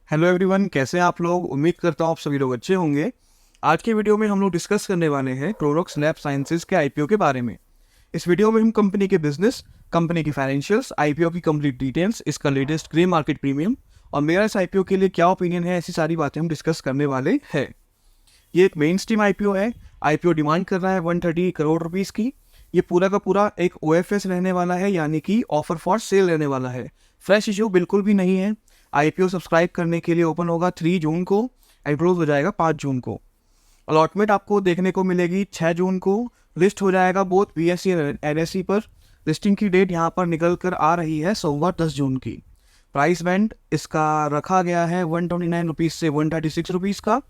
Hello everyone, कैसे हैं आप लोग। उम्मीद करता हूँ आप सभी लोग अच्छे होंगे। आज के वीडियो में हम लोग डिस्कस करने वाले हैं क्लोरोक्स लैब साइंसेज के आईपीओ के बारे में। इस वीडियो में हम कंपनी के बिजनेस, कंपनी की फाइनेंशियल्स, आईपीओ की कंप्लीट डिटेल्स, इसका लेटेस्ट ग्रे मार्केट प्रीमियम और मेरा इस आईपीओ के लिए क्या ओपिनियन है, ऐसी सारी बातें हम डिस्कस करने वाले हैं। ये एक मेन स्ट्रीम आईपीओ है। आईपीओ डिमांड कर रहा है 130 करोड़ रुपीस की। ये पूरा का पूरा एक ओएफएस रहने वाला है, यानी कि ऑफर फॉर सेल रहने वाला है। फ्रेश इशू बिल्कुल भी नहीं है। आईपीओ सब्सक्राइब करने के लिए ओपन होगा 3 जून को एंड क्लोज हो जाएगा 5 जून को। अलॉटमेंट आपको देखने को मिलेगी 6 जून को। लिस्ट हो जाएगा बोथ बीएसई और एनएसई पर। लिस्टिंग की डेट यहाँ पर निकल कर आ रही है सोमवार 10 जून की। प्राइस बैंड इसका रखा गया है 129 रुपीज़ से 136 रुपीज़ का।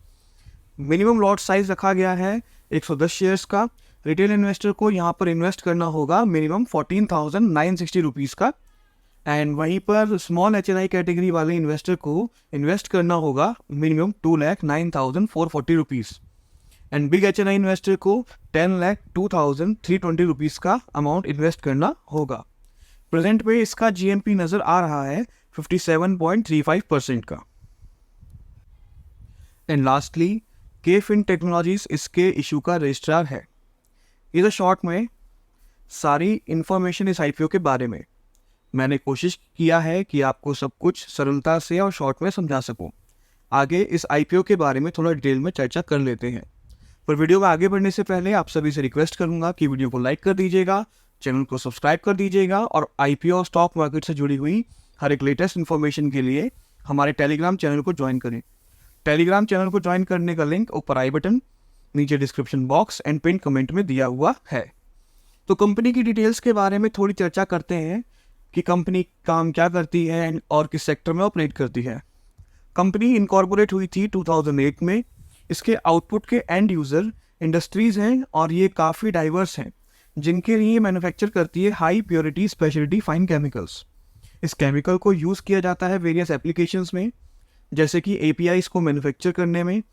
मिनिमम लॉट साइज रखा गया है 110 शेयर्स का। रिटेल इन्वेस्टर को यहाँ पर इन्वेस्ट करना होगा मिनिमम 14,960 रुपीज़ का। एंड वहीं पर स्मॉल HNI कैटेगरी वाले इन्वेस्टर को इन्वेस्ट करना होगा minimum 2,09,440 rupees. And big HNI investor को 10,02,320 रुपीज़ का अमाउंट इन्वेस्ट करना होगा। प्रेजेंट में इसका GMP नज़र आ रहा है 57.35% का। एंड लास्टली केफिन टेक्नोलॉजीज इसके इशू का रजिस्ट्रार है। इधर शॉर्ट में सारी इंफॉर्मेशन इस आईपीओ के बारे में मैंने कोशिश किया है कि आपको सब कुछ सरलता से और शॉर्ट में समझा सकूं। आगे इस आईपीओ के बारे में थोड़ा डिटेल में चर्चा कर लेते हैं, पर वीडियो में आगे बढ़ने से पहले आप सभी से रिक्वेस्ट करूंगा कि वीडियो को लाइक कर दीजिएगा, चैनल को सब्सक्राइब कर दीजिएगा और आईपीओ और स्टॉक मार्केट से जुड़ी हुई हर एक लेटेस्ट इन्फॉर्मेशन के लिए हमारे टेलीग्राम चैनल को ज्वाइन करें। टेलीग्राम चैनल को ज्वाइन करने का लिंक ऊपर आई बटन, नीचे description box and pin comment में दिया हुआ है। तो कंपनी की डिटेल्स के बारे में थोड़ी चर्चा करते हैं कि कंपनी काम क्या करती है और किस सेक्टर में ऑपरेट करती है। कंपनी इनकॉर्पोरेट हुई थी 2008 में। इसके आउटपुट के एंड यूज़र इंडस्ट्रीज़ हैं और ये काफ़ी डाइवर्स हैं, जिनके लिए मैन्युफैक्चर करती है high purity speciality fine chemicals. इस केमिकल को यूज़ किया जाता है वेरियस एप्लीकेशंस में, जैसे कि APIs को मैन्युफैक्चर करने में,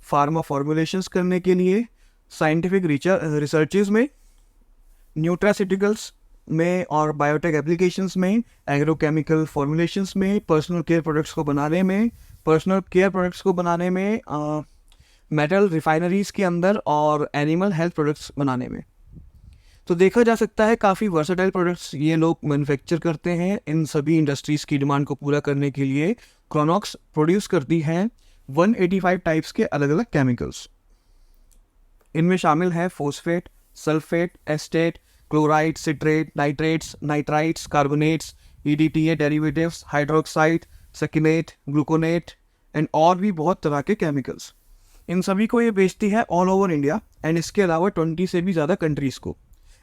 फार्मा फॉर्मुलेशंस करने के लिए, साइंटिफिक रिसर्चेज में, न्यूट्रासिटिकल्स में और बायोटेक एप्लीकेशंस में, एग्रोकेमिकल फॉर्मुलेशंस में, पर्सनल केयर प्रोडक्ट्स को बनाने में, मेटल रिफाइनरीज के अंदर और एनिमल हेल्थ प्रोडक्ट्स बनाने में। तो देखा जा सकता है काफ़ी वर्सेटाइल प्रोडक्ट्स ये लोग मैन्युफैक्चर करते हैं। इन सभी इंडस्ट्रीज़ की डिमांड को पूरा करने के लिए क्रोनॉक्स प्रोड्यूस करती है 185 टाइप्स के अलग अलग केमिकल्स। इनमें शामिल है phosphate, sulphate, acetate, chloride, citrate, nitrates, nitrites, carbonates, EDTA derivatives, hydroxide, succinate, gluconate and और भी बहुत तरह के केमिकल्स। इन सभी को ये बेचती है ऑल ओवर इंडिया एंड इसके अलावा 20 से भी ज़्यादा कंट्रीज़ को।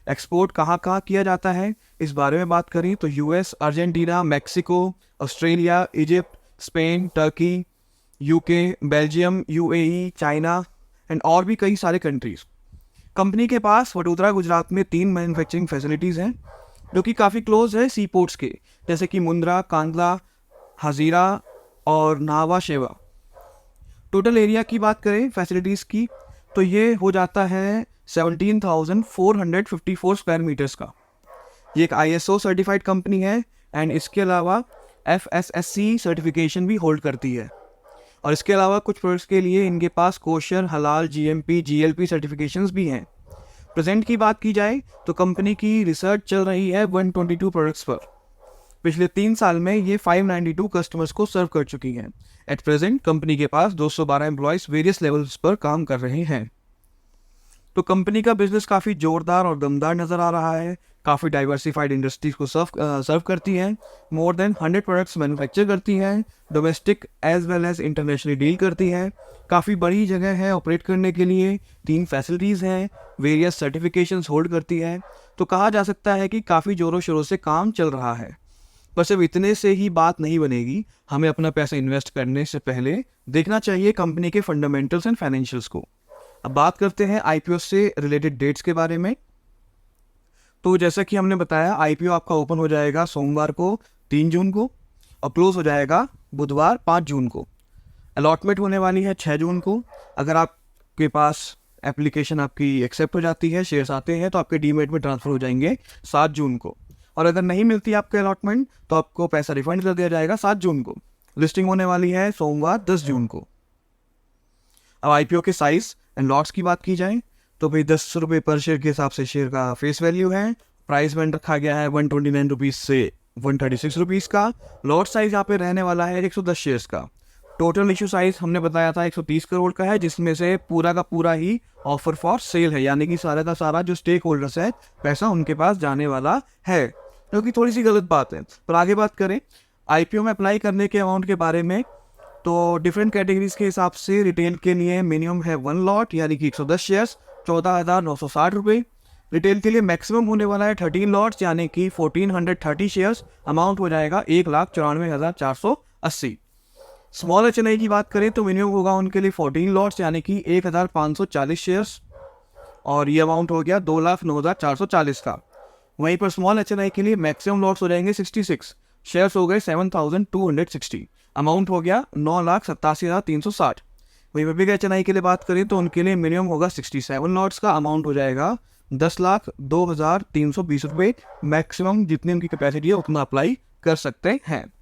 एक्सपोर्ट कहाँ कहाँ किया जाता है इस बारे में बात करें तो US, Argentina, Mexico, Australia, Egypt, Spain, Turkey, UK, Belgium, UAE, China and और भी कई सारे कंट्रीज़। कंपनी के पास वडोदरा गुजरात में 3 मैन्युफैक्चरिंग फैसिलिटीज़ हैं, जो कि काफ़ी क्लोज है सी पोर्ट्स के, जैसे कि मुंद्रा, कांडला, हाजीरा और नावा शेवा। टोटल एरिया की बात करें फैसिलिटीज़ की तो ये हो जाता है 17,454 स्क्वायर मीटर्स का। ये एक ISO सर्टिफाइड कंपनी है एंड इसके अलावा FSSC सर्टिफिकेशन भी होल्ड करती है। और इसके अलावा कुछ प्रोडक्ट्स के लिए इनके पास कोशर, हलाल, GMP, GLP सर्टिफिकेशंस भी हैं। प्रेजेंट की बात की जाए तो कंपनी की रिसर्च चल रही है 122 प्रोडक्ट्स पर। पिछले 3 साल में ये 592 कस्टमर्स को सर्व कर चुकी हैं। एट प्रेजेंट कंपनी के पास 212 एम्प्लॉयज़ वेरियस लेवल्स पर काम कर रहे हैं। तो कंपनी का बिजनेस काफ़ी जोरदार और दमदार नज़र आ रहा है। काफ़ी डाइवर्सिफाइड इंडस्ट्रीज को सर्व करती है। मोर देन 100 प्रोडक्ट्स मैन्युफैक्चर करती है। Domestic as well as internationally deal करती है। काफ़ी बड़ी जगह है ऑपरेट करने के लिए। 3 फैसिलिटीज़ हैं, वेरियस सर्टिफिकेशंस होल्ड करती है। तो कहा जा सकता है कि काफ़ी ज़ोरों शोरों से काम चल रहा है। पर सिर्फ इतने से ही बात नहीं बनेगी। हमें अपना पैसा इन्वेस्ट करने से पहले देखना चाहिए कंपनी के फंडामेंटल्स एंड फाइनेंशियल्स को। अब बात करते हैं IPO से रिलेटेड डेट्स के बारे में। तो जैसा कि हमने बताया, IPO आपका ओपन हो जाएगा सोमवार को 3 जून को और क्लोज हो जाएगा बुधवार 5 जून को। अलॉटमेंट होने वाली है 6 जून को। अगर आपके पास एप्लीकेशन आपकी एक्सेप्ट हो जाती है, शेयर्स आते हैं, तो आपके डीमेट में ट्रांसफ़र हो जाएंगे 7 जून को। और अगर नहीं मिलती आपके अलॉटमेंट तो आपको पैसा रिफंड कर दिया जाएगा 7 जून को। लिस्टिंग होने वाली है सोमवार 10 जून को। अब आईपीओ के साइज एंड लॉट्स की बात की जाए तो भाई 10 रुपये पर शेयर के हिसाब से शेयर का फेस वैल्यू है। प्राइस बैंड रखा गया है 129 रुपीज़ से 136 रुपीज़ का। लॉट साइज यहाँ पे रहने वाला है 110 शेयर्स का। टोटल इशू साइज हमने बताया था 130 करोड़ का है, जिसमें से पूरा का पूरा ही ऑफर फॉर सेल है, यानी कि सारा का सारा जो स्टेक होल्डर्स है पैसा उनके पास जाने वाला है, जो कि थोड़ी सी गलत बात है। पर आगे बात करें आईपीओ में अप्लाई करने के अमाउंट के बारे में, तो डिफरेंट कैटेगरीज के हिसाब से रिटेल के लिए मिनिमम है 1 लॉट यानी कि 110 शेयर्स 14,960 रुपये। रिटेल के लिए मैक्सिमम होने वाला है 13 लॉट्स यानी कि 1430 शेयर्स, अमाउंट हो जाएगा 1,94,480। स्मॉल एचएनआई की बात करें तो मिनिमम होगा उनके लिए 14 लॉट्स यानी कि 1,540 शेयर्स, और ये अमाउंट हो गया 2,09,440 का। वहीं पर स्मॉल एचएनआई के लिए मैक्सिमम लॉट्स हो जाएंगे 66 शेयर्स, हो गए 7,260, अमाउंट हो गया 9,87,360। वहीं पर बिग एचएनआई के लिए बात करें तो उनके लिए मिनिमम होगा 67 लॉट्स का, अमाउंट हो जाएगा 10,02,320 रुपये। मैक्सिमम जितनी उनकी कैपेसिटी है उतना अप्लाई कर सकते हैं।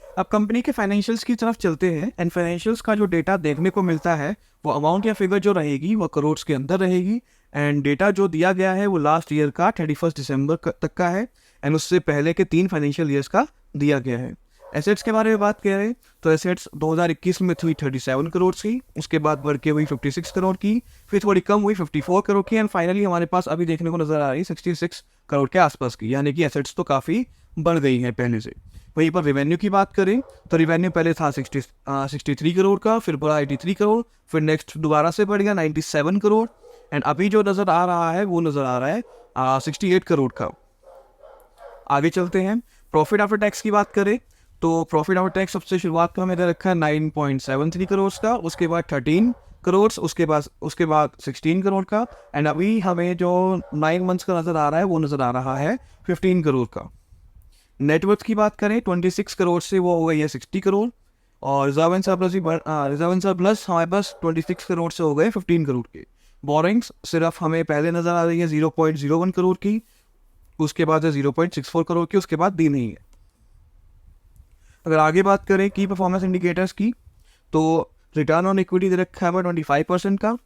अब कंपनी के फाइनेंशियल्स की तरफ चलते हैं एंड फाइनेंशियल्स का जो डेटा देखने को मिलता है वो अमाउंट या फिगर जो रहेगी वो करोड्स के अंदर रहेगी, एंड डेटा जो दिया गया है वो लास्ट ईयर का 31 दिसंबर तक का है, एंड उससे पहले के 3 फाइनेंशियल ईयर्स का दिया गया है। एसेट्स के बारे में बात करें तो एसेट्स 2021 में थी 37 करोड़ की, उसके बाद बढ़ के हुई 56 करोड़ की, फिर थोड़ी कम हुई 54 करोड़ की, एंड फाइनली हमारे पास अभी देखने को नजर आ रही है 66 करोड़ के आसपास की, यानी कि एसेट्स तो काफ़ी बढ़ गई हैं पहले से। वहीं पर रेवेन्यू की बात करें तो रेवेन्यू पहले था 63 करोड़ का, फिर बढ़ा 83 करोड़, फिर नेक्स्ट दोबारा से बढ़ गया 97 करोड़, एंड अभी जो नज़र आ रहा है वो नज़र आ रहा है 68 करोड़ का। आगे चलते हैं, प्रॉफिट आफ्टर टैक्स की बात करें तो प्रॉफिट आफ्टर टैक्स सबसे शुरुआत का मैंने रखा है 9.73 करोड़ का, उसके बाद 13 करोड़, उसके बाद 16 करोड़ का, एंड अभी हमें जो 9 मंथ्स का नज़र आ रहा है वो नज़र आ रहा है 15 करोड़ का। नेटवर्थ की बात करें 26 करोड़ से वो हो गई है 60 करोड़, और रिजर्व एंड सरप्लस हमारे पास 26 करोड़ से हो गए 15 करोड़ के। बोरिंग्स सिर्फ हमें पहले नज़र आ रही है 0.01 करोड़ की, उसके बाद है 0.64 करोड़ की, उसके बाद दी नहीं है। अगर आगे बात करें की परफॉर्मेंस इंडिकेटर्स की तो रिटर्न ऑन इक्विटी दे रखा है 25% का,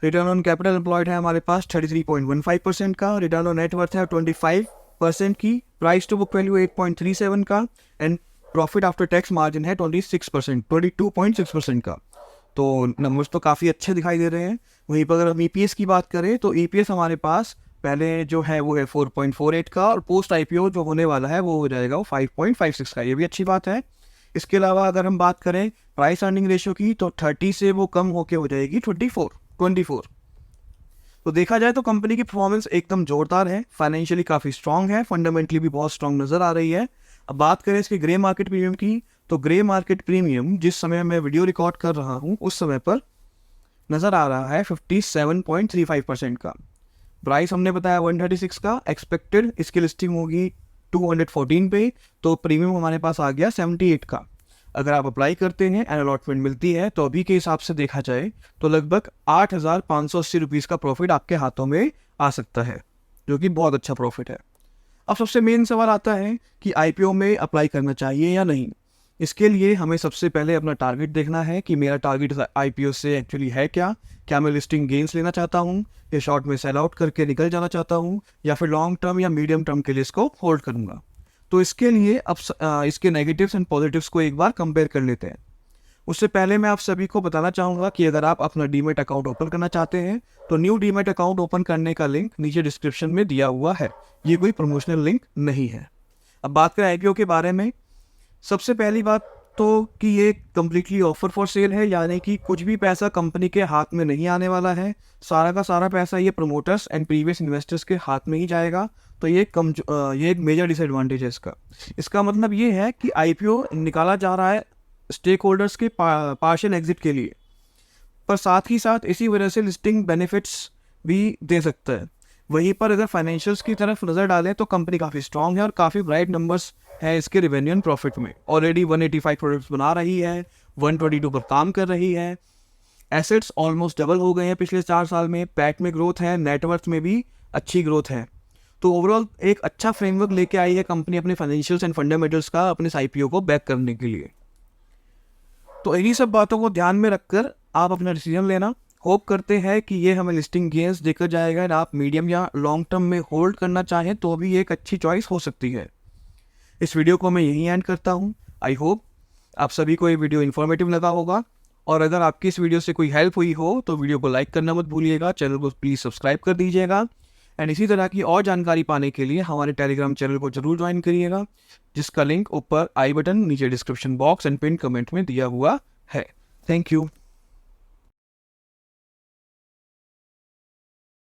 रिटर्न ऑन कैपिटल एम्प्लॉयड है हमारे पास 33.15% का, रिटर्न ऑन नेटवर्थ है 25% की, प्राइस टू बुक वैल्यू 8.37 का, and profit after tax margin है 22.6% का। तो नंबर्स तो काफ़ी अच्छे दिखाई दे रहे हैं। वहीं पर अगर हम ईपीएस की बात करें तो ईपीएस हमारे पास पहले जो है वो है 4.48 का, और पोस्ट आईपीओ जो होने वाला है वो हो जाएगा वो 5.56 का, ये भी अच्छी बात है। इसके अलावा अगर हम बात करें प्राइस अर्निंग रेशियो की तो 30 से वो कम होके हो जाएगी 24। तो देखा जाए तो कंपनी की परफॉर्मेंस एकदम जोरदार है, फाइनेंशियली काफ़ी स्ट्रांग है, फंडामेंटली भी बहुत स्ट्रांग नज़र आ रही है। अब बात करें इसके ग्रे मार्केट प्रीमियम की तो ग्रे मार्केट प्रीमियम जिस समय मैं वीडियो रिकॉर्ड कर रहा हूँ उस समय पर नज़र आ रहा है 57.35% का। प्राइस हमने बताया 136 का, एक्सपेक्टेड इसकी लिस्टिंग होगी 214 पे, तो प्रीमियम हमारे पास आ गया 78 का। अगर आप अप्लाई करते हैं एंड अलॉटमेंट मिलती है तो अभी के हिसाब से देखा जाए तो लगभग 8,580 रुपीज़ का प्रॉफिट आपके हाथों में आ सकता है, जो कि बहुत अच्छा प्रॉफिट है। अब सबसे मेन सवाल आता है कि आईपीओ में अप्लाई करना चाहिए या नहीं। इसके लिए हमें सबसे पहले अपना टारगेट देखना है कि मेरा टारगेट आईपीओ से एक्चुअली है क्या मैं लिस्टिंग गेन्स लेना चाहता हूँ, या शॉर्ट में सेल आउट करके निकल जाना चाहता हूँ, या फिर लॉन्ग टर्म या मीडियम टर्म के लिए इसको होल्ड करूँगा। तो इसके लिए अब इसके नेगेटिव्स एंड पॉजिटिव्स को एक बार कंपेयर कर लेते हैं। उससे पहले मैं आप सभी को बताना चाहूँगा कि अगर आप अपना डीमेट अकाउंट ओपन करना चाहते हैं तो न्यू डीमेट अकाउंट ओपन करने का लिंक नीचे डिस्क्रिप्शन में दिया हुआ है, ये कोई प्रमोशनल लिंक नहीं है। अब बात करें आईपीओ के बारे में, सबसे पहली बात तो कि ये कम्प्लीटली ऑफर फॉर सेल है, यानी कि कुछ भी पैसा कंपनी के हाथ में नहीं आने वाला है, सारा का सारा पैसा ये प्रमोटर्स एंड प्रीवियस इन्वेस्टर्स के हाथ में ही जाएगा। तो ये एक मेजर डिसएडवांटेज है इसका मतलब ये है कि आईपीओ निकाला जा रहा है स्टेक होल्डर्स के पार्शियल एग्जिट के लिए, पर साथ ही साथ इसी वजह से लिस्टिंग बेनिफिट्स भी दे सकता है। वहीं पर अगर फाइनेंशियल्स की तरफ नज़र डालें तो कंपनी काफ़ी स्ट्रांग है और काफ़ी ब्राइट नंबर्स है इसके रेवेन्यू एंड प्रॉफिट में। ऑलरेडी 185 प्रोडक्ट्स बना रही है, 122 पर काम कर रही है, एसेट्स ऑलमोस्ट डबल हो गए हैं पिछले 4 साल में, पैट में ग्रोथ है, नेटवर्थ में भी अच्छी ग्रोथ है। तो ओवरऑल एक अच्छा फ्रेमवर्क लेके आई है कंपनी अपने फाइनेंशियल्स एंड फंडामेंटल्स का अपने IPO को बैक करने के लिए। तो इन्हीं सब बातों को ध्यान में रखकर आप अपना डिसीजन लेना। होप करते हैं कि ये हमें लिस्टिंग गेंस देकर जाएगा एंड आप मीडियम या लॉन्ग टर्म में होल्ड करना चाहें तो भी एक अच्छी चॉइस हो सकती है। इस वीडियो को मैं यहीं एंड करता हूँ। आई होप आप सभी को ये वीडियो इन्फॉर्मेटिव लगा होगा, और अगर आपकी इस वीडियो से कोई हेल्प हुई हो तो वीडियो को लाइक करना मत भूलिएगा, चैनल को प्लीज़ सब्सक्राइब कर दीजिएगा एंड इसी तरह की और जानकारी पाने के लिए हमारे टेलीग्राम चैनल को जरूर ज्वाइन करिएगा, जिसका लिंक ऊपर आई बटन, नीचे description box and pin comment में दिया हुआ है। Thank you.